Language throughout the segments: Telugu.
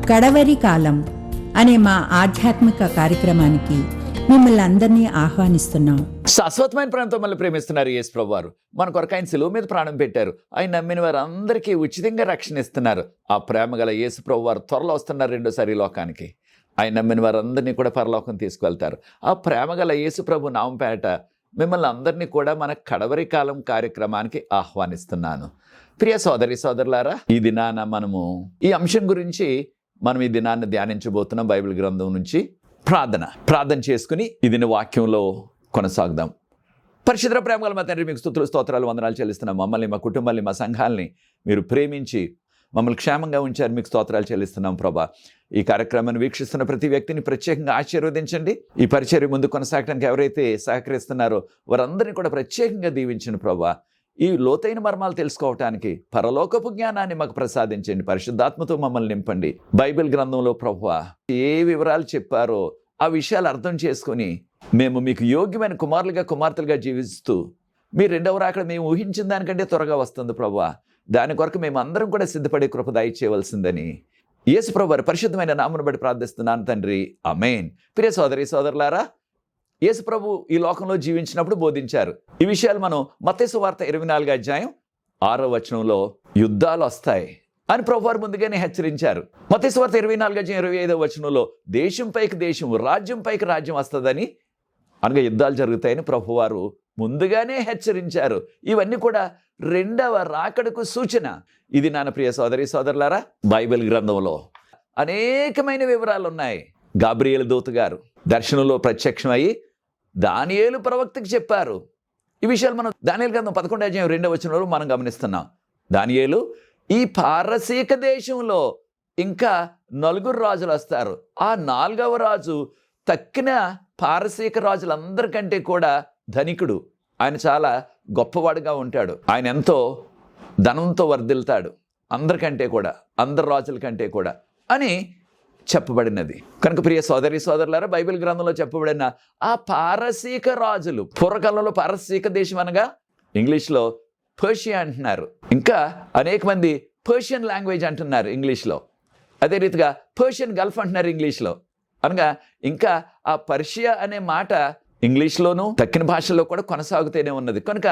కడవరి కాలం అనే మా ఆధ్యాత్మిక కార్యక్రమానికి మిమ్మల్ని అందరినీ ఆహ్వానిస్తున్నాం. శాశ్వతమైన ప్రాణంతో మళ్ళీ ప్రేమిస్తున్నారు యేసు ప్రభు వారు. మన కొరకు ఆయన శిలువ మీద ప్రాణం పెట్టారు. ఆయన నమ్మిన వారు అందరికీ ఉచితంగా రక్షణ ఇస్తున్నారు. ఆ ప్రేమ గల యేసు ప్రభు వారు త్వరలో వస్తున్నారు రెండోసారి లోకానికి. ఆయన నమ్మిన వారందరినీ కూడా పరలోకం తీసుకువెళ్తారు. ఆ ప్రేమ గల యేసు ప్రభు నామంపేట మిమ్మల్ని అందరినీ కూడా మన కడవరి కాలం కార్యక్రమానికి ఆహ్వానిస్తున్నాను. ప్రియ సోదరి సోదరులారా, ఈ దినాన మనము ఈ అంశం గురించి ఈ దినాన్ని ధ్యానించబోతున్నాం. బైబిల్ గ్రంథం నుంచి ప్రార్థన చేసుకుని ఇది వాక్యంలో కొనసాగుదాం. పరిశుద్ధ ప్రేమ గల మా తండ్రి, మీకు స్తుతులు స్తోత్రాలు వందనాలు చెల్లిస్తున్నాం. మమ్మల్ని, మా కుటుంబాన్ని, మా సంఘాలని మీరు ప్రేమించి మమ్మల్ని క్షేమంగా ఉంచారు. మీకు స్తోత్రాలు చెల్లిస్తున్నాం ప్రభా. ఈ కార్యక్రమాన్ని వీక్షిస్తున్న ప్రతి వ్యక్తిని ప్రత్యేకంగా ఆశీర్వదించండి. ఈ పరిచర్య ముందు కొనసాగడానికి ఎవరైతే సహకరిస్తున్నారో వారందరినీ కూడా ప్రత్యేకంగా దీవించండి ప్రభా. ఈ లోతైన మర్మాలు తెలుసుకోవటానికి పరలోకపు జ్ఞానాన్ని మాకు ప్రసాదించండి. పరిశుద్ధాత్మతో మమ్మల్ని నింపండి. బైబిల్ గ్రంథంలో ప్రభువా ఏ వివరాలు చెప్పారో ఆ విషయాలు అర్థం చేసుకొని మేము మీకు యోగ్యమైన కుమారులుగా కుమార్తెలుగా జీవిస్తూ మీ రెండవ రాకడ మేము ఊహించిన దానికంటే త్వరగా వస్తుంది ప్రభువా. దాని కొరకు మేము అందరం కూడా సిద్ధపడే కృప దయచేయవలసిందని యేసు ప్రభు వారి పరిశుద్ధమైన నామమును బట్టి ప్రార్థిస్తున్నాను తండ్రి, ఆమేన్. ప్రియ సోదరి సోదరులారా, యేసు ప్రభు ఈ లోకంలో జీవించినప్పుడు బోధించారు. ఈ విషయాలు మనం మత్తయి సువార్త 24వ అధ్యాయం 6వ వచనంలో యుద్ధాలు వస్తాయి అని ప్రభువారు ముందుగానే హెచ్చరించారు. మత్తయి సువార్త 24వ అధ్యాయం 25వ వచనంలో దేశం పైకి దేశం, రాజ్యం పైకి రాజ్యం వస్తుందని, అనగా యుద్ధాలు జరుగుతాయని ప్రభువారు ముందుగానే హెచ్చరించారు. ఇవన్నీ కూడా రెండవ రాకడకు సూచన. ఇది నాన్న ప్రియ సోదరి సోదరులారా, బైబిల్ గ్రంథంలో అనేకమైన వివరాలు ఉన్నాయి. గాబ్రియేలు దూత గారు దర్శనంలో ప్రత్యక్షమయ్యి దానియేలు ప్రవక్తకి చెప్పారు. ఈ విషయాలు మనం దానియేలు గ్రంథం 11వ అధ్యాయం 2వ వచనంలో మనం గమనిస్తున్నాం. దానియేలు ఈ పారసీక దేశంలో ఇంకా 4 రాజులు వస్తారు. ఆ 4వ రాజు తక్కిన పారసీక రాజులందరికంటే కూడా ధనికుడు. ఆయన చాలా గొప్పవాడుగా ఉంటాడు. ఆయన ఎంతో ధనంతో వర్ధిల్తాడు అందరికంటే కూడా, అందరు రాజుల కంటే కూడా అని చెప్పబడినది. కనుక ప్రియ సోదరి సోదరులారా, బైబిల్ గ్రంథంలో చెప్పబడిన ఆ పారసీక రాజులు, పూర్వకాలంలో పారసీక దేశం అనగా ఇంగ్లీష్లో పర్షియా అంటున్నారు. ఇంకా అనేక మంది పర్షియన్ లాంగ్వేజ్ అంటున్నారు ఇంగ్లీష్లో. అదే రీతిగా పర్షియన్ గల్ఫ్ అంటున్నారు ఇంగ్లీష్లో. అనగా ఇంకా ఆ పర్షియా అనే మాట ఇంగ్లీష్లోనూ తక్కిన భాషల్లో కూడా కొనసాగుతూనే ఉన్నది. కనుక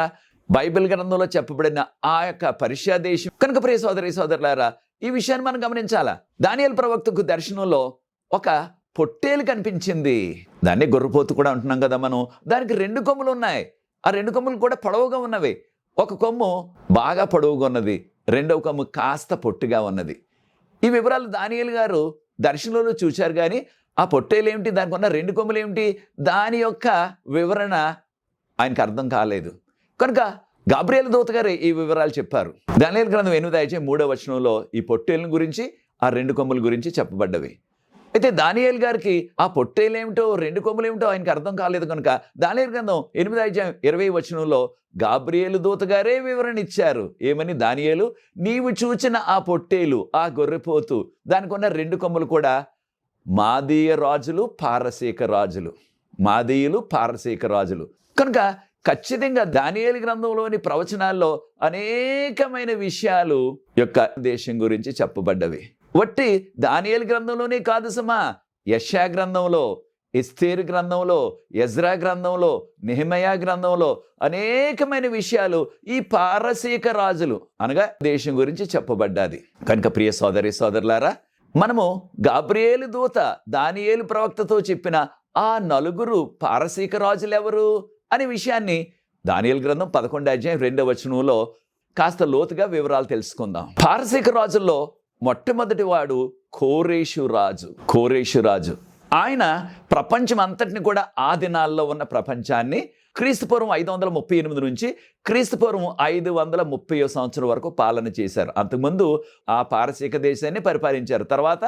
బైబిల్ గ్రంథంలో చెప్పబడిన ఆ యొక్క పర్షియా దేశం. కనుక ప్రియ సోదరి సోదరులారా, ఈ విషయాన్ని మనం గమనించాలా. దానియేలు ప్రవక్తకు దర్శనంలో ఒక పొట్టేలు కనిపించింది. దాన్ని గొర్రెపోతు కూడా అంటున్నాం కదా మనం. దానికి 2 కొమ్ములు ఉన్నాయి. ఆ 2 కొమ్ములు కూడా పొడవుగా ఉన్నవి. ఒక కొమ్ము బాగా పొడవుగా ఉన్నది, రెండవ కొమ్ము కాస్త పొట్టిగా ఉన్నది. ఈ వివరాలు దానియేలు గారు దర్శనంలో చూశారు. కానీ ఆ పొట్టేలు ఏమిటి, దానికి ఉన్న 2 కొమ్ములు ఏమిటి, దాని యొక్క వివరణ ఆయనకు అర్థం కాలేదు. కనుక గాబ్రియేలు దూత గారు ఈ వివరాలు చెప్పారు. దానియేలు గ్రంథం 8వ అధ్యాయం 3వ వచనంలో ఈ పొట్టేళ్ళ గురించి, ఆ 2 కొమ్ముల గురించి చెప్పబడ్డవి. అయితే దానియేలు గారికి ఆ పొట్టేలు ఏమిటో 2 కొమ్ములు ఏమిటో ఆయనకు అర్థం కాలేదు. కనుక దానియేలు గ్రంథం 8వ అధ్యాయం 20వ వచనంలో గాబ్రియేలు దూత గారే వివరణ ఇచ్చారు. ఏమని? దానియేలు, నీవు చూచిన ఆ పొట్టేలు, ఆ గొర్రెపోతు, దానికి ఉన్న 2 కొమ్ములు కూడా మాదీయ రాజులు, పారసీక రాజులు. మాదీయులు, పారసీక రాజులు. కనుక ఖచ్చితంగా దానియేలు గ్రంథంలోని ప్రవచనాల్లో అనేకమైన విషయాలు యొక్క దేశం గురించి చెప్పబడ్డవి. వట్టి దానియేలు గ్రంథంలోనే కాదు సమా, యెషయా గ్రంథంలో, ఎస్తేరు గ్రంథంలో, ఎజ్రా గ్రంథంలో, నెహెమయా గ్రంథంలో అనేకమైన విషయాలు ఈ పారసీక రాజులు అనగా దేశం గురించి చెప్పబడ్డాది. కనుక ప్రియ సోదరి సోదరులారా, మనము గాబ్రియేలు దూత దానియేలు ప్రవక్తతో చెప్పిన ఆ 4 పారసీక రాజులు ఎవరు అనే విషయాన్ని దానియేలు గ్రంథం 11వ అధ్యాయం 2వ వచనంలో కాస్త లోతుగా వివరాలు తెలుసుకుందాం. పారసీక రాజుల్లో మొట్టమొదటి వాడు కోరేషు రాజు. ఆయన ప్రపంచం అంతటిని కూడా, ఆ దినాల్లో ఉన్న ప్రపంచాన్ని క్రీస్తుపూర్వం 538 నుంచి క్రీస్తుపూర్వం 530 సంవత్సరం వరకు పాలన చేశారు. అంతకుముందు ఆ పారసీక దేశాన్ని పరిపాలించారు. తర్వాత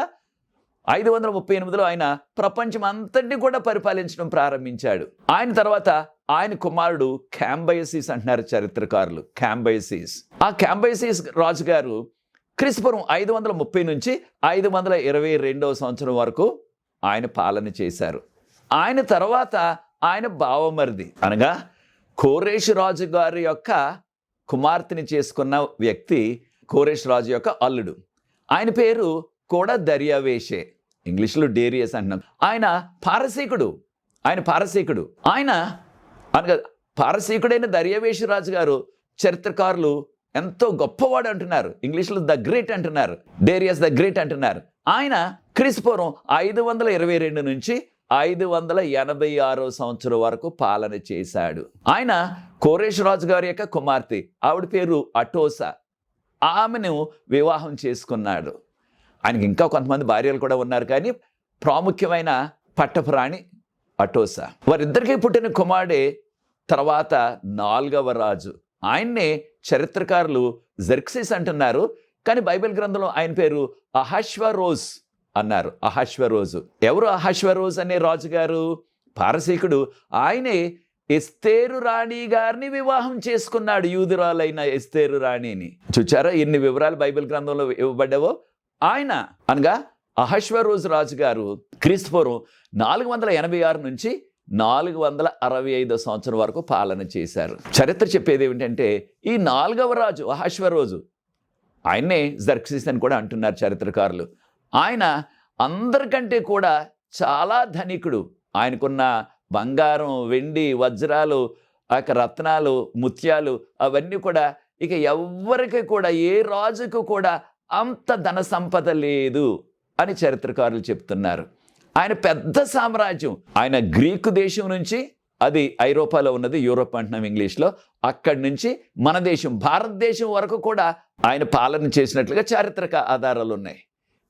538లో ఆయన ప్రపంచం అంతటిని కూడా పరిపాలించడం ప్రారంభించాడు. ఆయన తర్వాత ఆయన కుమారుడు క్యాంబయసిస్ అంటున్నారు చరిత్రకారులు. ఆ క్యాంబయసిస్ రాజు గారు క్రీస్తుపూర్వం 530 నుంచి 522 సంవత్సరం వరకు ఆయన పాలన చేశారు. ఆయన తర్వాత ఆయన బావమరిది అనగా కోరేషు రాజు గారి యొక్క కుమార్తెని చేసుకున్న వ్యక్తి కోరేషు రాజు యొక్క అల్లుడు. ఆయన పేరు కూడా దర్యావేషే, ఇంగ్లీష్లో డేరియస్ అంటున్నాం. ఆయన పారసీకుడు అనగా పారసీకుడైన దర్యావేషు రాజు గారు చరిత్రకారులు ఎంతో గొప్పవాడు అంటున్నారు. ఇంగ్లీష్లో ద గ్రేట్ అంటున్నారు, డేరియస్ ద గ్రేట్ అంటున్నారు. ఆయన క్రీస్తుపూర్వం 522 నుంచి 586 సంవత్సరం వరకు పాలన చేశాడు. ఆయన కోరేషు రాజు గారి యొక్క కుమార్తె, ఆవిడ పేరు అటోసా, ఆమెను వివాహం చేసుకున్నాడు. ఆయనకి ఇంకా కొంతమంది భార్యలు కూడా ఉన్నారు, కానీ ప్రాముఖ్యమైన పట్టపురాణి అటోసా. వారిద్దరికీ పుట్టిన కుమారుడే తర్వాత 4వ రాజు. ఆయన్నే చరిత్రకారులు జెర్క్సిస్ అంటున్నారు, కానీ బైబిల్ గ్రంథంలో ఆయన పేరు అహష్వరోజ్ అన్నారు. అహష్వరోజు ఎవరు? అహష్వరోజ్ అనే రాజుగారు పారసీకుడు. ఆయనే ఎస్తేరు రాణి గారిని వివాహం చేసుకున్నాడు, యూదురాలైన ఎస్తేరు రాణిని. చూచారా ఎన్ని వివరాలు బైబిల్ గ్రంథంలో ఇవ్వబడ్డావో. ఆయన అనగా అహష్వరోజు రాజు గారు క్రీస్తుపూర్వం 486 నుంచి 465 సంవత్సరం వరకు పాలన చేశారు. చరిత్ర చెప్పేది ఏమిటంటే, ఈ 4వ రాజు అహష్వరోజు, ఆయన్నే జెర్క్సిస్ అని కూడా అంటున్నారు చరిత్రకారులు. ఆయన అందరికంటే కూడా చాలా ధనికుడు. ఆయనకున్న బంగారం, వెండి, వజ్రాలు, రత్నాలు, ముత్యాలు అవన్నీ కూడా ఇక ఎవ్వరికి కూడా, ఏ రాజుకు కూడా అంత ధన సంపద లేదు అని చరిత్రకారులు చెప్తున్నారు. ఆయన పెద్ద సామ్రాజ్యం. ఆయన గ్రీకు దేశం నుంచి, అది ఐరోపాలో ఉన్నది, యూరోప్ అంటున్నాం ఇంగ్లీష్లో, అక్కడి నుంచి మన దేశం భారతదేశం వరకు కూడా ఆయన పాలన చేసినట్లుగా చారిత్రక ఆధారాలు ఉన్నాయి.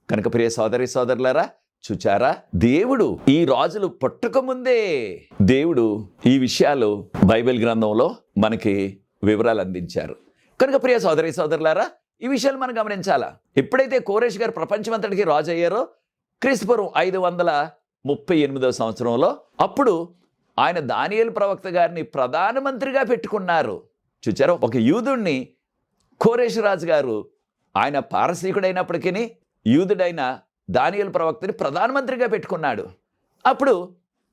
కనుక ప్రియ సోదరి సోదరులారా, చూచారా, దేవుడు ఈ రాజులు పుట్టకముందే దేవుడు ఈ విషయాలు బైబిల్ గ్రంథంలో మనకి వివరాలు అందించారు. కనుక ప్రియ సోదరి సోదరులారా, ఈ విషయాలు మనం గమనించాలా. ఎప్పుడైతే కోరేష్ గారు ప్రపంచమంతటికి రాజు అయ్యారో క్రీస్తుపూర్వం 538 సంవత్సరంలో, అప్పుడు ఆయన దానియేలు ప్రవక్త గారిని ప్రధానమంత్రిగా పెట్టుకున్నారు. చూచారు, ఒక యూదుడిని కోరేషు రాజు గారు, ఆయన పారసీకుడైనప్పటికీ యూదుడైన దానియేలు ప్రవక్తని ప్రధానమంత్రిగా పెట్టుకున్నాడు. అప్పుడు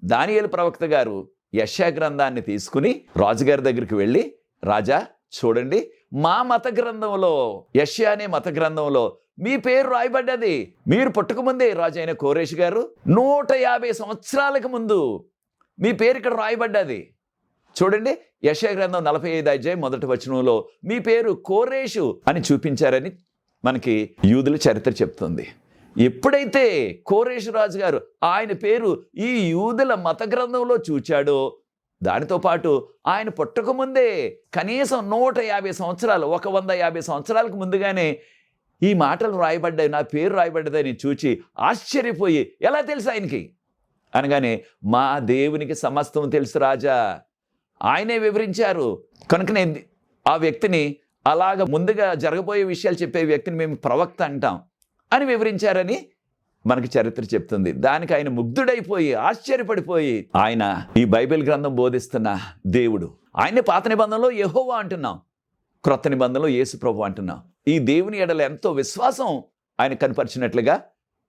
దానియేలు ప్రవక్త గారు యెషయా గ్రంథాన్ని తీసుకుని రాజుగారి దగ్గరికి వెళ్ళి, రాజా చూడండి, మా మత గ్రంథంలో, యెషయా అనే మత గ్రంథంలో మీ పేరు రాయబడ్డది. మీరు పుట్టకముందే రాజు అయిన కోరేషు గారు 150 సంవత్సరాలకు ముందు మీ పేరు ఇక్కడ రాయబడ్డది. చూడండి, యెషయా గ్రంథం 45 అధ్యాయం 1వ వచనంలో మీ పేరు కోరేషు అని చూపించారని మనకి యూదుల చరిత్ర చెప్తుంది. ఎప్పుడైతే కోరేషు రాజు గారు ఆయన పేరు ఈ యూదుల మత గ్రంథంలో చూచాడో, దానితో పాటు ఆయన పుట్టకముందే కనీసం 150 సంవత్సరాలు, 150 సంవత్సరాలకు ముందుగానే ఈ మాటలు రాయబడ్డాయి, నా పేరు రాయబడ్డదని చూచి ఆశ్చర్యపోయి, ఎలా తెలుసు ఆయనకి అనగానే, మా దేవునికి సమస్తం తెలుసు రాజా, ఆయనే వివరించారు. కనుకనే ఆ వ్యక్తిని, అలాగ ముందుగా జరగబోయే విషయాలు చెప్పే వ్యక్తిని మేము ప్రవక్త అంటాం అని వివరించారని మనకి చరిత్ర చెప్తుంది. దానికి ఆయన ముగ్ధుడైపోయి, ఆశ్చర్యపడిపోయి, ఆయన ఈ బైబిల్ గ్రంథం బోధిస్తున్న దేవుడు, ఆయన్ని పాత నిబంధనలో యెహోవా అంటున్నాం, క్రొత్త నిబంధనలో యేసు ప్రభు అంటున్నాం. ఈ దేవుని ఎడల ఎంతో విశ్వాసం ఆయన కనపరిచినట్లుగా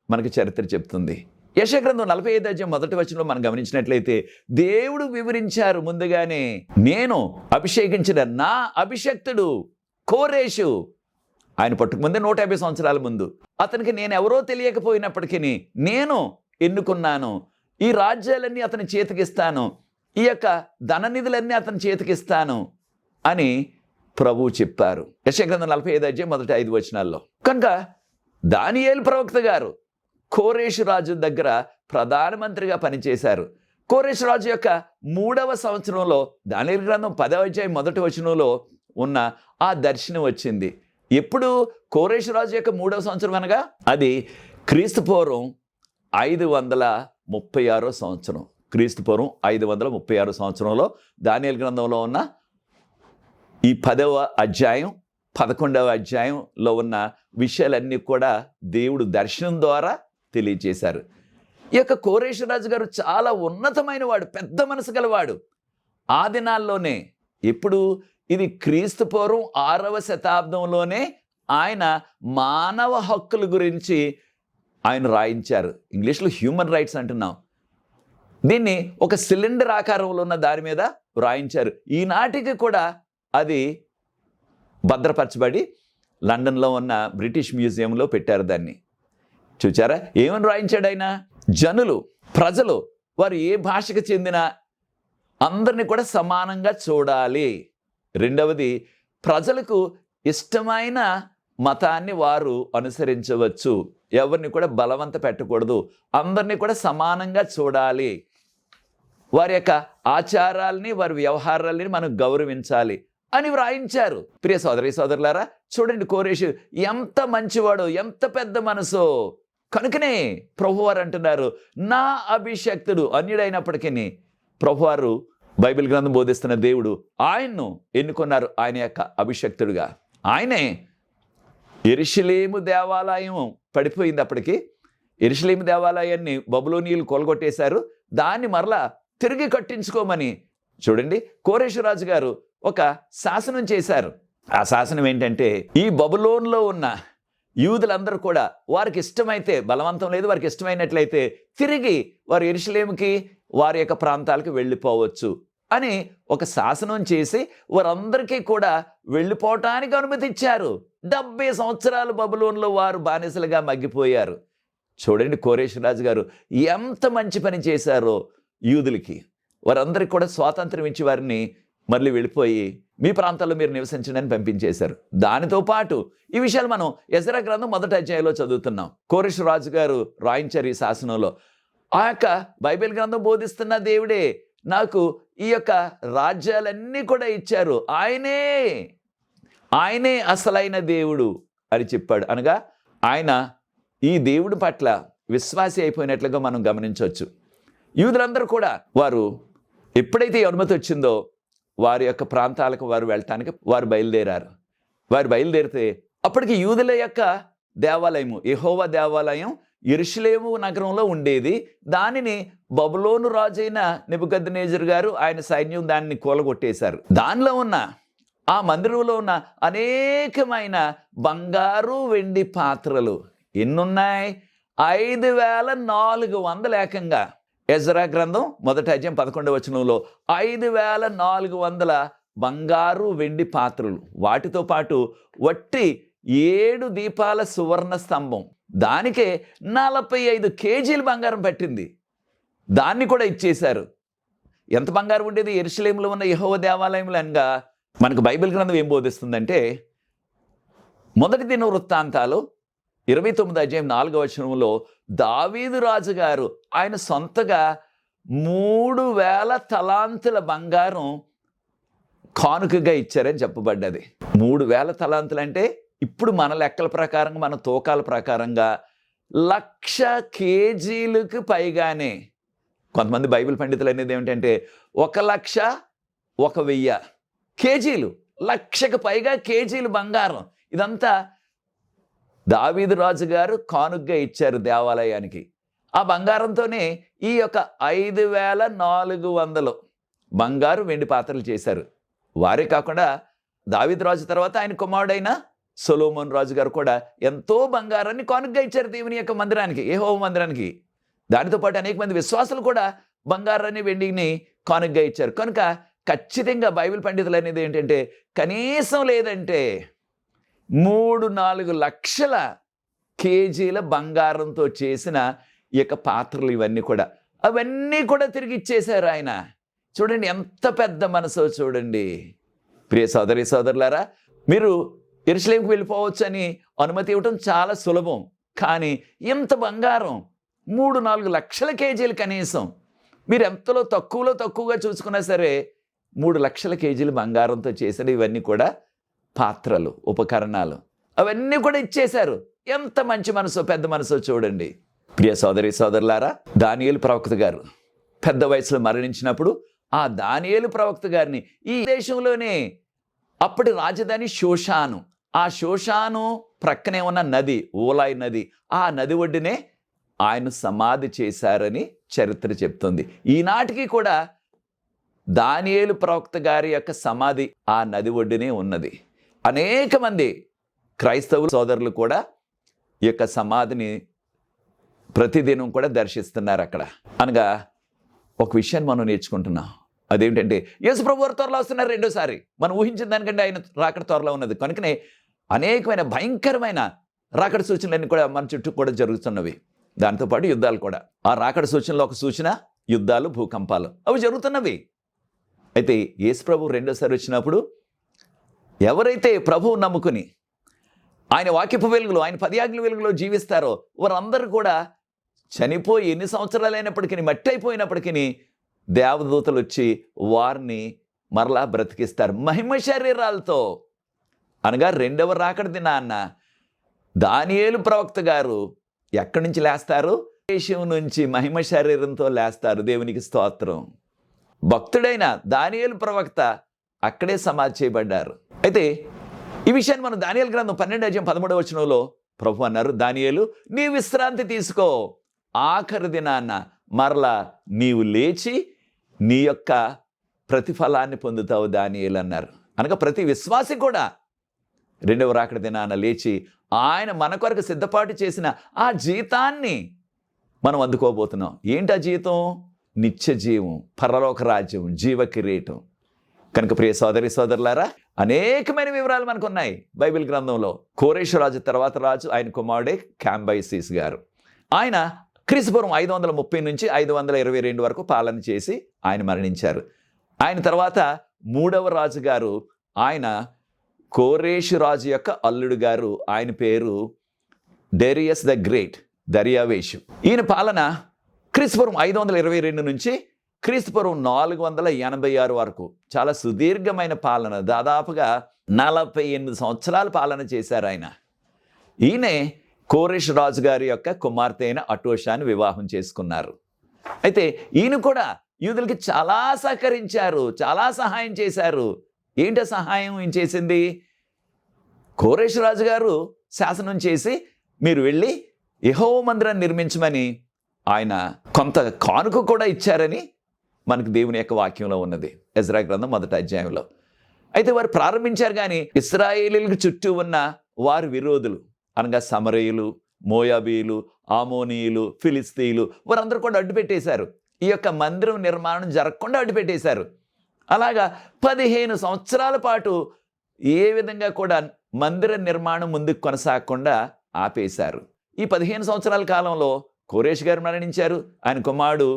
మనకి చరిత్ర చెప్తుంది. యెషయా గ్రంథం 45 అధ్యాయం 1వ వచనంలో మనం గమనించినట్లయితే దేవుడు వివరించారు ముందుగానే, నేను అభిషేకించిన నా అభిషక్తుడు కోరేషు, ఆయన పుట్టకముందే 150 సంవత్సరాల ముందు, అతనికి నేను ఎవరో తెలియకపోయినప్పటికీ నేను ఎన్నుకున్నాను, ఈ రాజ్యాలన్నీ అతని చేతికిస్తాను, ఈ యొక్క ధననిధులన్నీ అతని చేతికిస్తాను అని ప్రభువు చెప్పారు. యెషయా గ్రంథం 45 అధ్యాయం 1-5 వచనాల్లో. కనుక దానియేలు ప్రవక్త గారు కోరేషు రాజు దగ్గర ప్రధానమంత్రిగా పనిచేశారు. కోరేషు రాజు యొక్క 3వ సంవత్సరంలో దానియేలు గ్రంథం 10వ అధ్యాయం 1వ వచనంలో ఉన్న ఆ దర్శనం వచ్చింది. ఎప్పుడు? కోరేషు రాజు యొక్క 3వ సంవత్సరం అనగా అది క్రీస్తుపూర్వం 536 సంవత్సరం. క్రీస్తుపూర్వం 536 సంవత్సరంలో దానియేలు గ్రంథంలో ఉన్న ఈ 10వ అధ్యాయం 11వ అధ్యాయంలో ఉన్న విషయాలన్నీ కూడా దేవుడు దర్శనం ద్వారా తెలియజేశారు. ఈ యొక్క కోరేషు రాజు గారు చాలా ఉన్నతమైన వాడు, పెద్ద మనసు గలవాడు. ఆ దినాల్లోనే, ఎప్పుడు? ఇది క్రీస్తుపూర్వం 6వ శతాబ్దంలోనే ఆయన మానవ హక్కుల గురించి ఆయన రాయించారు. ఇంగ్లీష్లో హ్యూమన్ రైట్స్ అంటున్నాం. దీన్ని ఒక సిలిండర్ ఆకారంలో ఉన్న దాని మీద రాయించారు. ఈనాటికి కూడా అది భద్రపరచబడి లండన్లో ఉన్న బ్రిటిష్ మ్యూజియంలో పెట్టారు దాన్ని. చూచారా ఏమని రాయించాడు ఆయన? జనులు, ప్రజలు, వారు ఏ భాషకు చెందిన అందరినీ కూడా సమానంగా చూడాలి. రెండవది, ప్రజలకు ఇష్టమైన మతాన్ని వారు అనుసరించవచ్చు, ఎవరిని కూడా బలవంత పెట్టకూడదు, అందరినీ కూడా సమానంగా చూడాలి, వారి యొక్క ఆచారాల్ని వారి వ్యవహారాల్ని మనం గౌరవించాలి అని వ్రాయించారు. ప్రియ సోదరి సోదరులారా, చూడండి కోరేషు ఎంత మంచివాడు, ఎంత పెద్ద మనసు. కనుకనే ప్రభువారు అంటున్నారు, నా అభిషక్తుడు అన్యుడైనప్పటికీ ప్రభువారు బైబిల్ గ్రంథం బోధిస్తున్న దేవుడు ఆయన్ను ఎన్నుకున్నారు ఆయన యొక్క అభిషక్తుడుగా. ఆయనే యెరూషలేము దేవాలయం పడిపోయింది. అప్పటికి యెరూషలేము దేవాలయాన్ని బబులోనీయులు కొలగొట్టేశారు. దాన్ని మరలా తిరిగి కట్టించుకోమని చూడండి కోరేషు రాజు గారు ఒక శాసనం చేశారు. ఆ శాసనం ఏంటంటే, ఈ బబులోన్లో ఉన్న యూదులందరూ కూడా వారికి ఇష్టమైతే, బలవంతం లేదు, వారికి ఇష్టమైనట్లయితే తిరిగి వారు యెరూషలేముకి వారి యొక్క ప్రాంతాలకు వెళ్ళిపోవచ్చు అని ఒక శాసనం చేసి వారందరికీ కూడా వెళ్ళిపోవటానికి అనుమతి ఇచ్చారు. 70 సంవత్సరాలు బబులోన్లో వారు బానిసలుగా మగ్గిపోయారు. చూడండి కోరేషు రాజు గారు ఎంత మంచి పని చేశారో యూదులకి. వారందరికీ కూడా స్వాతంత్రం ఇచ్చి వారిని మళ్ళీ వెళ్ళిపోయి మీ ప్రాంతాల్లో మీరు నివసించండి అని పంపించేశారు. దానితో పాటు ఈ విషయాలు మనం ఎజ్రా గ్రంథం 1వ అధ్యాయంలో చదువుతున్నాం. కోరేషు రాజు గారు రాయించారు ఈ శాసనంలో, ఆ యొక్క బైబిల్ గ్రంథం బోధిస్తున్న దేవుడే నాకు ఈ యొక్క రాజ్యాలన్నీ కూడా ఇచ్చారు, ఆయనే అసలైన దేవుడు అని చెప్పాడు. అనగా ఆయన ఈ దేవుడి పట్ల విశ్వాసి అయిపోయినట్లుగా మనం గమనించవచ్చు. యూదులందరూ కూడా వారు ఎప్పుడైతే ఈ అనుమతి వచ్చిందో వారి యొక్క ప్రాంతాలకు వారు వెళ్ళటానికి వారు బయలుదేరారు. వారు బయలుదేరితే అప్పటికి యూదుల యొక్క దేవాలయము, యెహోవా దేవాలయం యెరూషలేము నగరంలో ఉండేది. దానిని బబులోను రాజైన నెబుకద్నెజరు గారు ఆయన సైన్యం దాన్ని కూలగొట్టేశారు. దానిలో ఉన్న ఆ మందిరంలో ఉన్న అనేకమైన బంగారు వెండి పాత్రలు ఎన్నున్నాయి? 5400 ఏకంగా. ఎజ్రా గ్రంథం 1వ అధ్యాయం 11వ వచనంలో 5400 బంగారు వెండి పాత్రలు, వాటితో పాటు వట్టి 7 దీపాల సువర్ణ స్తంభం, దానికే 45 కేజీలు బంగారం పట్టింది. దాన్ని కూడా ఇచ్చేశారు. ఎంత బంగారం ఉండేది యెరూషలేములో ఉన్న యెహోవా దేవాలయంలో అనగా మనకు బైబిల్ గ్రంథం ఏం బోధిస్తుందంటే, మొదటి దినవృత్తాంతాలు 29వ అధ్యాయం 4వ వచనంలో దావీదు రాజు గారు ఆయన సొంతగా 3000 తలాంతుల బంగారం కానుకగా ఇచ్చారని చెప్పబడ్డది. 3000 తలాంతులు అంటే ఇప్పుడు మన లెక్కల ప్రకారంగా, మన తూకాల ప్రకారంగా 1,00,000 కేజీలకు పైగానే. కొంతమంది బైబిల్ పండితులు అనేది ఏమిటంటే 1,00,000 కేజీలు, 1,00,000కు పైగా కేజీలు బంగారం. ఇదంతా దావీదు రాజు గారు కానుకగా ఇచ్చారు దేవాలయానికి. ఆ బంగారంతోనే ఈ యొక్క 5400 బంగారు వెండి పాత్రలు చేశారు. వారే కాకుండా దావీదు రాజు తర్వాత ఆయన కుమారుడైన సొలొమోను రాజు గారు కూడా ఎంతో బంగారాన్ని కానుకగా ఇచ్చారు దేవుని యొక్క మందిరానికి, యెహోవా మందిరానికి. దానితో పాటు అనేక మంది విశ్వాసులు కూడా బంగారాన్ని వెండిని కానుకగా ఇచ్చారు. కనుక ఖచ్చితంగా బైబిల్ పండితులు అనేది ఏంటంటే కనీసం లేదంటే 3-4 లక్షల కేజీల బంగారంతో చేసిన ఈ యొక్క పాత్రలు ఇవన్నీ కూడా, అవన్నీ కూడా తిరిగి ఇచ్చేశారు ఆయన. చూడండి ఎంత పెద్ద మనసో చూడండి. ప్రియ సోదరి సోదరులారా, మీరు యెరూషలేముకి వెళ్ళిపోవచ్చు అని అనుమతి ఇవ్వటం చాలా సులభం. కానీ ఇంత బంగారం 3-4 లక్షల కేజీలు కనీసం మీరు ఎంతలో తక్కువగా చూసుకున్నా సరే 3 లక్షల కేజీలు బంగారంతో చేసిన ఇవన్నీ కూడా పాత్రలు, ఉపకరణాలు అవన్నీ కూడా ఇచ్చేశారు. ఎంత మంచి మనసో, పెద్ద మనసో చూడండి. ప్రియ సోదరి సోదరులారా, దానియేలు ప్రవక్త గారు పెద్ద వయసులో మరణించినప్పుడు ఆ దానియేలు ప్రవక్త గారిని ఈ దేశంలోనే అప్పటి రాజధాని షోషాను, ఆ షోషాను ప్రక్కనే ఉన్న నది, ఊలాయి నది, ఆ నది ఒడ్డునే ఆయన సమాధి చేశారని చరిత్ర చెప్తుంది. ఈనాటికి కూడా దానియేలు ప్రవక్త గారి యొక్క సమాధి ఆ నది ఒడ్డునే ఉన్నది. అనేక మంది క్రైస్తవ సోదరులు కూడా ఈ యొక్క సమాధిని ప్రతిదినం కూడా దర్శిస్తున్నారు అక్కడ. అనగా ఒక విషయాన్ని మనం నేర్చుకుంటున్నాం. అదేంటంటే యేసు ప్రభు వారు త్వరలో వస్తున్నారు రెండోసారి. మనం ఊహించిన దానికంటే ఆయన రాకడ త్వరలో ఉన్నది. కనుకనే అనేకమైన భయంకరమైన రాకడ సూచనలన్నీ కూడా మన చుట్టూ కూడా జరుగుతున్నవి. దాంతోపాటు యుద్ధాలు కూడా. ఆ రాకడ సూచనలో ఒక సూచన యుద్ధాలు, భూకంపాలు అవి జరుగుతున్నవి. అయితే యేసు ప్రభు రెండోసారి వచ్చినప్పుడు ఎవరైతే ప్రభువు నమ్ముకుని ఆయన వాక్యపు వెలుగులో, ఆయన 10 ఆజ్ఞల వెలుగులో జీవిస్తారో వారందరూ కూడా చనిపోయి ఎన్ని సంవత్సరాలు అయినప్పటికీ, మట్టి అయిపోయినప్పటికీ దేవదూతలు వచ్చి వారిని మరలా బ్రతికిస్తారు మహిమ శరీరాలతో. అనగా రెండవ రాకడ దినాన్న దానియేలు ప్రవక్త గారు ఎక్కడి నుంచి లేస్తారు? దేశం నుంచి మహిమ శరీరంతో లేస్తారు. దేవునికి స్తోత్రం. భక్తుడైన దానియేలు ప్రవక్త అక్కడే సమాధి చేయబడ్డారు. అయితే ఈ విషయాన్ని మనం దానియేలు గ్రంథం 12:13 ప్రభు అన్నారు, దానియేలు నీ విశ్రాంతి తీసుకో, ఆఖరి దినాన్న మరలా నీవు లేచి నీ యొక్క ప్రతిఫలాన్ని పొందుతావు దానియేలు అన్నారు. అనగా ప్రతి విశ్వాసి కూడా రెండవ రాకడ దినాన లేచి ఆయన మన కొరకు సిద్ధపాటు చేసిన ఆ జీతాన్ని మనం అందుకోబోతున్నాం. ఏంటి ఆ జీతం? నిత్య జీవం, పరలోక రాజ్యం, జీవ కిరీటం. కనుక ప్రియ సోదరి సోదరులారా, అనేకమైన వివరాలు మనకు ఉన్నాయి బైబిల్ గ్రంథంలో. కోరేషు రాజు తర్వాత రాజు, ఆయన కుమారుడే క్యాంబైసిస్ గారు. ఆయన క్రీస్తుపూర్వం 530 నుంచి 522 వరకు పాలన చేసి ఆయన మరణించారు. ఆయన తర్వాత 3వ రాజు గారు, ఆయన కోరేషు రాజు యొక్క అల్లుడు గారు, ఆయన పేరు డేరియస్ ద గ్రేట్, దర్యావేషు. ఈయన పాలన క్రీస్తుపూర్వం 522 నుంచి క్రీస్తుపూర్వం 486 వరకు చాలా సుదీర్ఘమైన పాలన. దాదాపుగా 48 సంవత్సరాలు పాలన చేశారు ఆయన. ఈయనే కోరేషు రాజు గారి యొక్క కుమార్తె అయిన అటోషాన్ని వివాహం చేసుకున్నారు. అయితే ఈయన కూడా యూదులకి చాలా సహకరించారు, చాలా సహాయం చేశారు. ఏంటి సహాయం ఈయన చేసింది? కోరేషు రాజు గారు శాసనం చేసి మీరు వెళ్ళి యెహోవా మందిరాన్ని నిర్మించమని ఆయన కొంత కానుక కూడా ఇచ్చారని మనకు దేవుని యొక్క వాక్యంలో ఉన్నది, ఎజ్రా గ్రంథం 1వ అధ్యాయంలో. అయితే వారు ప్రారంభించారు, కానీ ఇశ్రాయేలీలకు చుట్టూ ఉన్న వారి విరోధులు అనగా సమరయులు, మోయాబీయులు, ఆమోనీయులు, ఫిలిస్తీయులు వారందరూ కూడా అడ్డుపెట్టేశారు. ఈ యొక్క మందిరం నిర్మాణం జరగకుండా అడ్డుపెట్టేశారు. అలాగా 15 సంవత్సరాల పాటు ఏ విధంగా కూడా మందిర నిర్మాణం ముందుకు కొనసాగకుండా ఆపేశారు. ఈ 15 సంవత్సరాల కాలంలో కోరేషు గారు మరణించారు. ఆయన కుమారుడు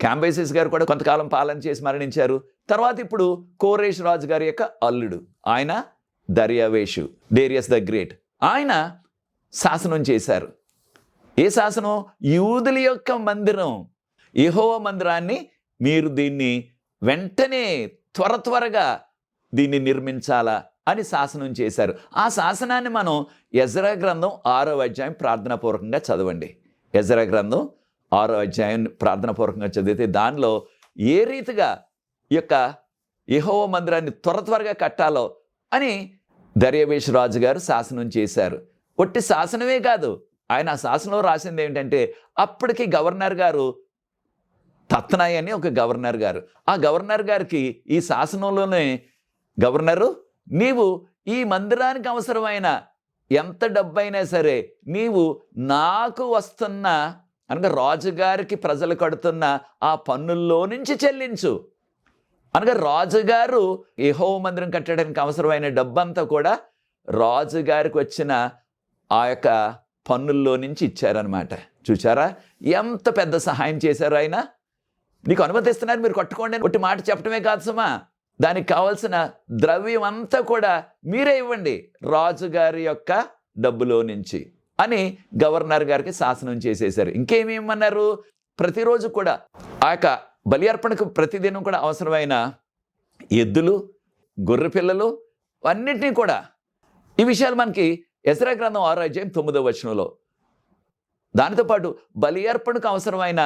క్యాంబైసిస్ గారు కూడా కొంతకాలం పాలన చేసి మరణించారు. తర్వాత ఇప్పుడు కోరేషు రాజు గారి యొక్క అల్లుడు ఆయన దర్యావేషు, డేరియస్ ద గ్రేట్, ఆయన శాసనం చేశారు. ఏ శాసనం? యూదుల యొక్క మందిరం, యెహోవా మందిరాన్ని మీరు దీన్ని వెంటనే త్వరగా దీన్ని నిర్మించాలా అని శాసనం చేశారు. ఆ శాసనాన్ని మనం ఎజ్రా గ్రంథం 6వ అధ్యాయం ప్రార్థనాపూర్వకంగా చదవండి. ఎజ్రా గ్రంథం 6వ అధ్యాయం ప్రార్థనాపూర్వకంగా చదివితే దానిలో ఏ రీతిగా ఈ యొక్క యెహోవా మందిరాన్ని త్వరగా కట్టాలో అని దర్యావేషు రాజు గారు శాసనం చేశారు. ఒట్టి శాసనమే కాదు, ఆయన ఆ శాసనంలో రాసింది ఏంటంటే, అప్పటికి గవర్నర్ గారు తత్నాయ్ అని ఒక గవర్నర్ గారు, ఆ గవర్నర్ గారికి ఈ శాసనంలోనే గవర్నరు, నీవు ఈ మందిరానికి అవసరమైన ఎంత డబ్బైనా సరే నీవు నాకు వస్తున్న అనగా రాజుగారికి ప్రజలు కడుతున్న ఆ పన్నుల్లో నుంచి చెల్లించు. అనగా రాజుగారు యెహోవా మందిరం కట్టడానికి అవసరమైన డబ్బంతా కూడా రాజుగారికి వచ్చిన ఆ యొక్క పన్నుల్లో నుంచి ఇచ్చారనమాట. చూచారా ఎంత పెద్ద సహాయం చేశారు ఆయన? నీకు అనుమతిస్తున్నారు, మీరు కట్టుకోండి అని ఒట్టి మాట చెప్పడమే కాదు సుమా, దానికి కావాల్సిన ద్రవ్యం అంతా కూడా మీరే ఇవ్వండి రాజుగారి యొక్క డబ్బులో నుంచి అని గవర్నర్ గారికి శాసనం చేసేశారు. ఇంకేమేమన్నారు? ప్రతిరోజు కూడా ఆ యొక్క బలి అర్పణకు ప్రతిదినం కూడా అవసరమైన ఎద్దులు, గొర్రె పిల్లలు అన్నింటినీ కూడా, ఈ విషయాలు మనకి ఎజ్రా గ్రంథం 6వ అధ్యాయం 9వ వచనంలో. దానితో పాటు బలి అర్పణకు అవసరమైన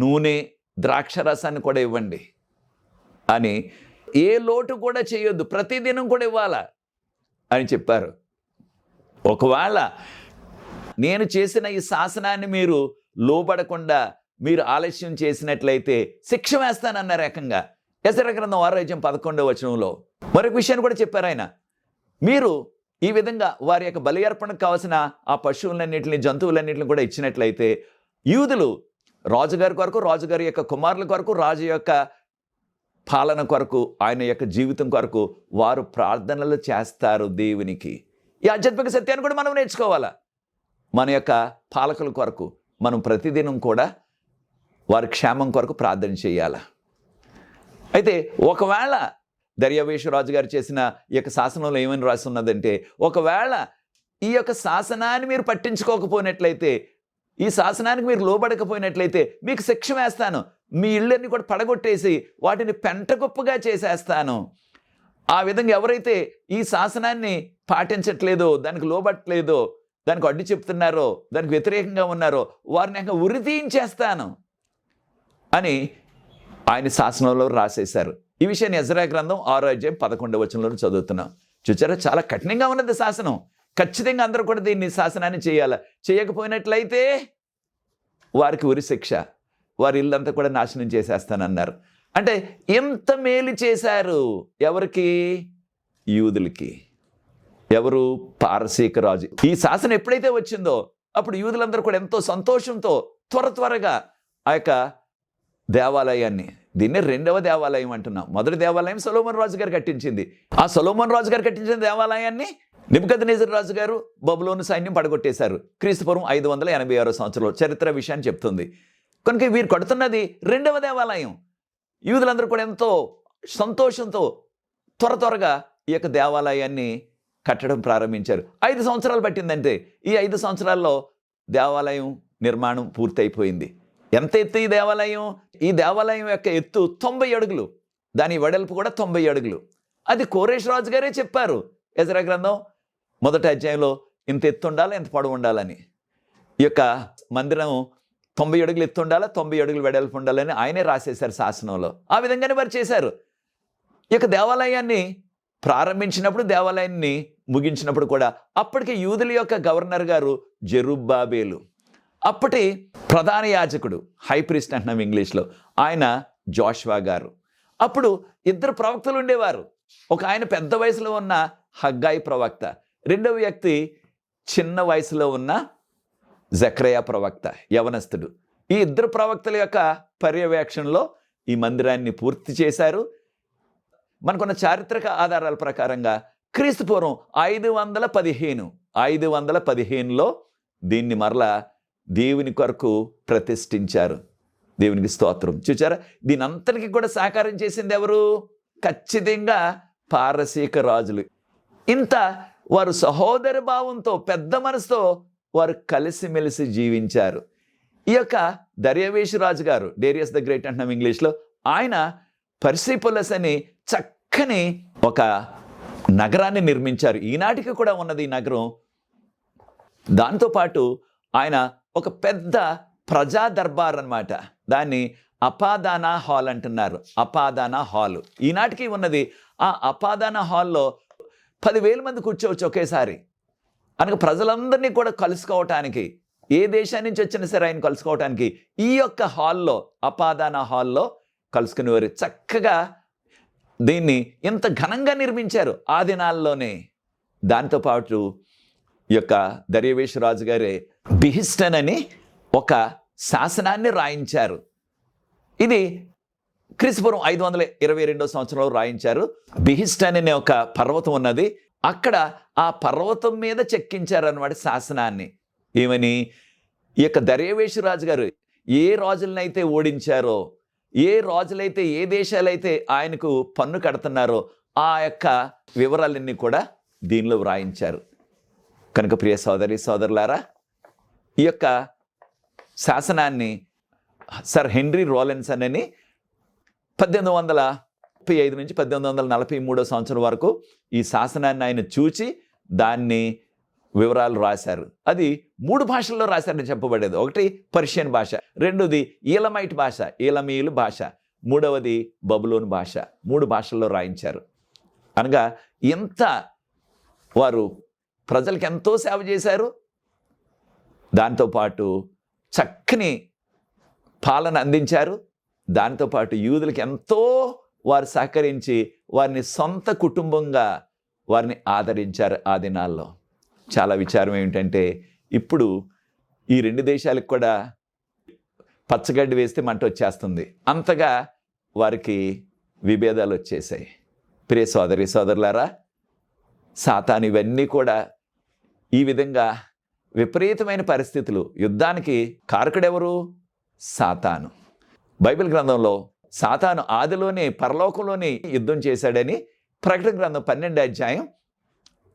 నూనె, ద్రాక్షరసాన్ని కూడా ఇవ్వండి అని, ఏ లోటు కూడా చేయొద్దు, ప్రతిదినం కూడా ఇవ్వాలా అని చెప్పారు. ఒకవేళ నేను చేసిన ఈ శాసనాన్ని మీరు లోబడకుండా మీరు ఆలస్యం చేసినట్లయితే శిక్ష వేస్తానన్నారు ఏకంగా. ఎజ్రా గ్రంథం 6వ అధ్యాయం 11వ వచనంలో మరొక విషయాన్ని కూడా చెప్పారు ఆయన. మీరు ఈ విధంగా వారి యొక్క బలి అర్పణకు కావాల్సిన ఆ పశువులన్నింటినీ, జంతువులన్నింటిని కూడా ఇచ్చినట్లయితే యూదులు రాజుగారి కొరకు, రాజుగారి యొక్క కుమారుల కొరకు, రాజు యొక్క పాలన కొరకు, ఆయన యొక్క జీవితం కొరకు వారు ప్రార్థనలు చేస్తారు దేవునికి. ఈ ఆధ్యాత్మిక సత్యాన్ని కూడా మనం నేర్చుకోవాలా. మన యొక్క పాలకుల కొరకు మనం ప్రతిదినం కూడా వారి క్షేమం కొరకు ప్రార్థన చేయాలి. అయితే ఒకవేళ దర్యావేషరాజు గారు చేసిన ఈ యొక్క శాసనంలో ఏమని రాసి ఉన్నదంటే, ఒకవేళ ఈ యొక్క శాసనాన్ని మీరు పట్టించుకోకపోయినట్లయితే, ఈ శాసనానికి మీరు లోబడకపోయినట్లయితే మీకు శిక్ష వేస్తాను, మీ ఇళ్ళని కూడా పడగొట్టేసి వాటిని పెంటగొప్పగా చేసేస్తాను. ఆ విధంగా ఎవరైతే ఈ శాసనాన్ని పాటించట్లేదో, దానికి లోబట్టలేదో, దానికి అడ్డు చెప్తున్నారో, దానికి వ్యతిరేకంగా ఉన్నారో వారిని ఉరి తీయించేస్తాను అని ఆయన శాసనంలో రాసేశారు. ఈ విషయాన్ని ఎజ్రా గ్రంథం 6:11 చదువుతున్నాం. చూచారా, చాలా కఠినంగా ఉన్నది శాసనం. ఖచ్చితంగా అందరూ కూడా దీన్ని శాసనాన్ని చేయాలి. చేయకపోయినట్లయితే వారికి ఉరి శిక్ష, వారి ఇల్లంతా కూడా నాశనం చేసేస్తానన్నారు. అంటే ఎంత మేలు చేశారు ఎవరికి? యూదులకి. ఎవరు? పారసీక రాజు. ఈ శాసనం ఎప్పుడైతే వచ్చిందో అప్పుడు యూదులందరూ కూడా ఎంతో సంతోషంతో త్వరగా ఆ యొక్క దేవాలయాన్ని, దీన్నే రెండవ దేవాలయం అంటున్నాం. మొదటి దేవాలయం సొలొమోను రాజు గారు కట్టించింది. ఆ సొలొమోను రాజు గారు కట్టించిన దేవాలయాన్ని నెబుకద్నెజరు రాజు గారు బబులోను సైన్యం పడగొట్టేశారు. క్రీస్తుపూర్వం 586 సంవత్సరంలో చరిత్ర విషయాన్ని చెప్తుంది. కనుక వీరు కడుతున్నది రెండవ దేవాలయం. యూదులందరూ కూడా ఎంతో సంతోషంతో త్వరగా ఈ యొక్క దేవాలయాన్ని కట్టడం ప్రారంభించారు. 5 సంవత్సరాలు పట్టిందంటే ఈ 5 సంవత్సరాల్లో దేవాలయం నిర్మాణం పూర్తయిపోయింది. ఎంత ఎత్తు ఈ దేవాలయం? ఈ దేవాలయం యొక్క ఎత్తు 90 అడుగులు, దాని వెడల్పు కూడా 90 అడుగులు. అది కోరేష్ రాజు గారే చెప్పారు ఎజ్రా గ్రంథం 1వ అధ్యాయంలో, ఇంత ఎత్తు ఉండాలి, ఇంత పొడవు ఉండాలని. ఈ యొక్క మందిరం 90 అడుగులు ఎత్తు ఉండాలా, 90 అడుగులు వెడల్పు ఉండాలని ఆయనే రాసేశారు శాసనంలో. ఆ విధంగానే వారు చేశారు. ఈ యొక్క దేవాలయాన్ని ప్రారంభించినప్పుడు, దేవాలయాన్ని ముగించినప్పుడు కూడా అప్పటికి యూదుల యొక్క గవర్నర్ గారు జెరుబ్బాబేలు, అప్పటి ప్రధాన యాజకుడు, హై ప్రీస్ట్ అంటున్నాం ఇంగ్లీష్లో, ఆయన జోషువా గారు. అప్పుడు 2 ప్రవక్తలు ఉండేవారు. ఒక ఆయన పెద్ద వయసులో ఉన్న హగ్గాయి ప్రవక్త, రెండవ వ్యక్తి చిన్న వయసులో ఉన్న జకర్యా ప్రవక్త, యవనస్తుడు. ఈ 2 ప్రవక్తల యొక్క పర్యవేక్షణలో ఈ మందిరాన్ని పూర్తి చేశారు. మనకున్న చారిత్రక ఆధారాల ప్రకారంగా క్రీస్తుపూర్వం 515లో దీన్ని మరలా దేవుని కొరకు ప్రతిష్ఠించారు. దేవునికి స్తోత్రం. చూచారా, దీని అంతటికి కూడా సహకారం చేసింది ఎవరు? ఖచ్చితంగా పారసీక రాజులు. ఇంత వారు సహోదర భావంతో, పెద్ద మనసుతో వారు కలిసిమెలిసి జీవించారు. ఈ యొక్క దర్యావేషు రాజు గారు, డేరియస్ ద గ్రేట్ అంటున్నాం ఇంగ్లీష్లో, ఆయన పర్సిపోలస్ అని చక్కని ఒక నగరాన్ని నిర్మించారు. ఈనాటికి కూడా ఉన్నది ఈ నగరం. దాంతోపాటు ఆయన ఒక పెద్ద ప్రజా దర్బార్ అన్నమాట. దాన్ని అపాదానా హాల్ అంటున్నారు. అపాదానా హాల్ ఈనాటికి ఉన్నది. ఆ అపాదానా హాల్లో 10,000 మంది కూర్చోవచ్చు ఒకేసారి. అనగా ప్రజలందరినీ కూడా కలుసుకోవటానికి, ఏ దేశాన్ని నుంచి వచ్చినా సరే ఆయన కలుసుకోవటానికి ఈ యొక్క హాల్లో, అపాదానా హాల్లో కలుసుకునేవారు. చక్కగా దీన్ని ఇంత ఘనంగా నిర్మించారు ఆ దినాల్లోనే. దాంతోపాటు ఈ యొక్క దర్యావేషు రాజు గారే బిహిస్టన్ అని ఒక శాసనాన్ని రాయించారు. ఇది క్రీస్తుపూర్వం 522 సంవత్సరంలో రాయించారు. బిహిస్టన్ అనే ఒక పర్వతం ఉన్నది. అక్కడ ఆ పర్వతం మీద చెక్కించారన్నమాట శాసనాన్ని. ఏమని? ఈ యొక్క దర్యావేషు రాజు గారు ఏ రాజులనైతే ఓడించారో, ఏ రాజులైతే, ఏ దేశాలైతే ఆయనకు పన్ను కడుతున్నారో ఆ యొక్క వివరాలన్నీ కూడా దీనిలో వ్రాయించారు. కనుక ప్రియ సోదరి సోదరులారా, ఈ యొక్క శాసనాన్ని సర్ హెన్రీ రోలిన్సన్ అని 1835 నుంచి 1843 సంవత్సరం వరకు ఈ శాసనాన్ని ఆయన చూచి దాన్ని వివరాలు రాశారు. అది 3 భాషల్లో రాశారని చెప్పబడేది. ఒకటి పర్షియన్ భాష, రెండోది ఈలమైట్ భాష, ఈలమీయులు భాష, మూడవది బబులోను భాష. 3 భాషల్లో రాయించారు. అనగా ఎంత వారు ప్రజలకు ఎంతో సేవ చేశారు. దాంతోపాటు చక్కని పాలన అందించారు. దాంతోపాటు యూదులకు ఎంతో వారు సహకరించి వారిని సొంత కుటుంబంగా వారిని ఆదరించారు ఆ దినాల్లో. చాలా విచారం ఏమిటంటే, ఇప్పుడు ఈ 2 దేశాలకు కూడా పచ్చగడ్డి వేస్తే మంట వచ్చేస్తుంది. అంతగా వారికి విభేదాలు వచ్చేసాయి. ప్రియ సోదరి సోదరులారా, సాతాను ఇవన్నీ కూడా ఈ విధంగా విపరీతమైన పరిస్థితులు, యుద్ధానికి కారకుడెవరు? సాతాను. బైబిల్ గ్రంథంలో సాతాను ఆదిలోనే పరలోకంలోనే యుద్ధం చేశాడని ప్రకటన గ్రంథం 12వ అధ్యాయం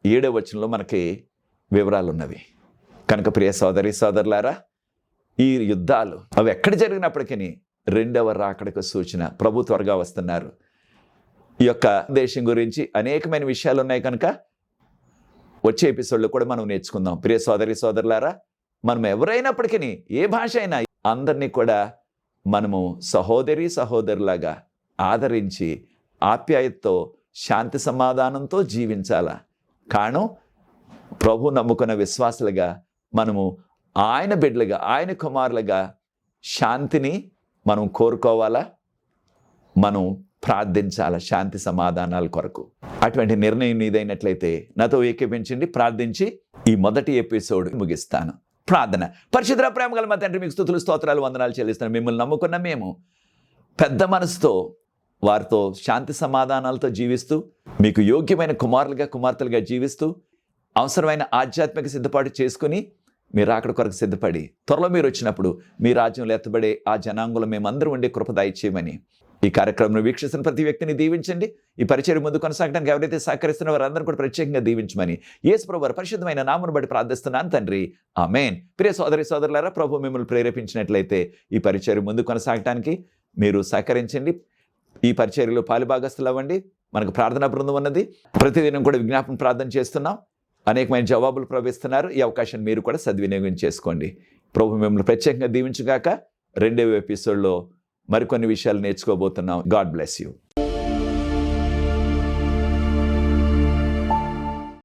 7వ వచనంలో మనకి వివరాలు ఉన్నవి. కనుక ప్రియ సోదరి సోదరులారా, ఈ యుద్ధాలు అవి ఎక్కడ జరిగినప్పటికీ రెండవ రాకడకు సూచన. ప్రభు త్వరగా వస్తున్నారు. ఈ యొక్క దేశం గురించి అనేకమైన విషయాలు ఉన్నాయి కనుక వచ్చే ఎపిసోడ్లో కూడా మనం నేర్చుకుందాం. ప్రియ సోదరి సోదరులారా, మనం ఎవరైనప్పటికీ ఏ భాష అయినా అందరినీ కూడా మనము సహోదరి సహోదరులాగా ఆదరించి ఆప్యాయతతో శాంతి సమాధానంతో జీవించాలా. కారణం ప్రభు నమ్ముకున్న విశ్వాసులుగా మనము ఆయన బిడ్డలుగా, ఆయన కుమారులుగా శాంతిని మనం కోరుకోవాలా, మనం ప్రార్థించాలా శాంతి సమాధానాల కొరకు. అటువంటి నిర్ణయం నీదైనట్లయితే నాతో ఏకీపించండి. ప్రార్థించి ఈ మొదటి ఎపిసోడ్ ముగిస్తాను. ప్రార్థన. పరిశుద్ధ ప్రేమ గల మా తండ్రి, మీకు స్తుతులు స్తోత్రాలు వందనాలు చెల్లిస్తున్నాను. మిమ్మల్ని నమ్ముకున్న మేము పెద్ద మనసుతో వారితో శాంతి సమాధానాలతో జీవిస్తూ, మీకు యోగ్యమైన కుమారులుగా కుమార్తెలుగా జీవిస్తూ, అవసరమైన ఆధ్యాత్మిక సిద్ధపాటు చేసుకుని మీరు అక్కడ కొరకు సిద్ధపడి త్వరలో మీరు వచ్చినప్పుడు మీ రాజ్యంలో ఎత్తబడే ఆ జనాంగులు మేమందరం ఉండే కృప దయచేయమని ఈ కార్యక్రమం వీక్షిస్తున్న ప్రతి వ్యక్తిని దీవించండి. ఈ పరిచయం ముందు కొనసాగడానికి ఎవరైతే సహకరిస్తున్న వారందరూ కూడా ప్రత్యేకంగా దీవించమని యేసు ప్రభువు వారి పరిశుద్ధమైన నామమును బట్టి ప్రార్థిస్తున్నాను తండ్రి, ఆమేన్. ప్రియ సోదరి సోదరులారా, ప్రభు మిమ్మల్ని ప్రేరేపించినట్లయితే ఈ పరిచయం ముందు కొనసాగడానికి మీరు సహకరించండి. ఈ పరిచర్యలో పాలుభాగస్తులు అవ్వండి. మనకు ప్రార్థనా బృందం ఉన్నది. ప్రతిదినం కూడా విజ్ఞాపన ప్రార్థన చేస్తున్నాం. అనేకమైన జవాబులు ప్రవేశిస్తున్నారు. ఈ అవకాశాన్ని మీరు కూడా సద్వినియోగం చేసుకోండి. ప్రభు మిమ్మల్ని ప్రత్యేకంగా దీవించుగాక. 2వ ఎపిసోడ్లో మరికొన్ని విషయాలు నేర్చుకోబోతున్నాం. God bless you.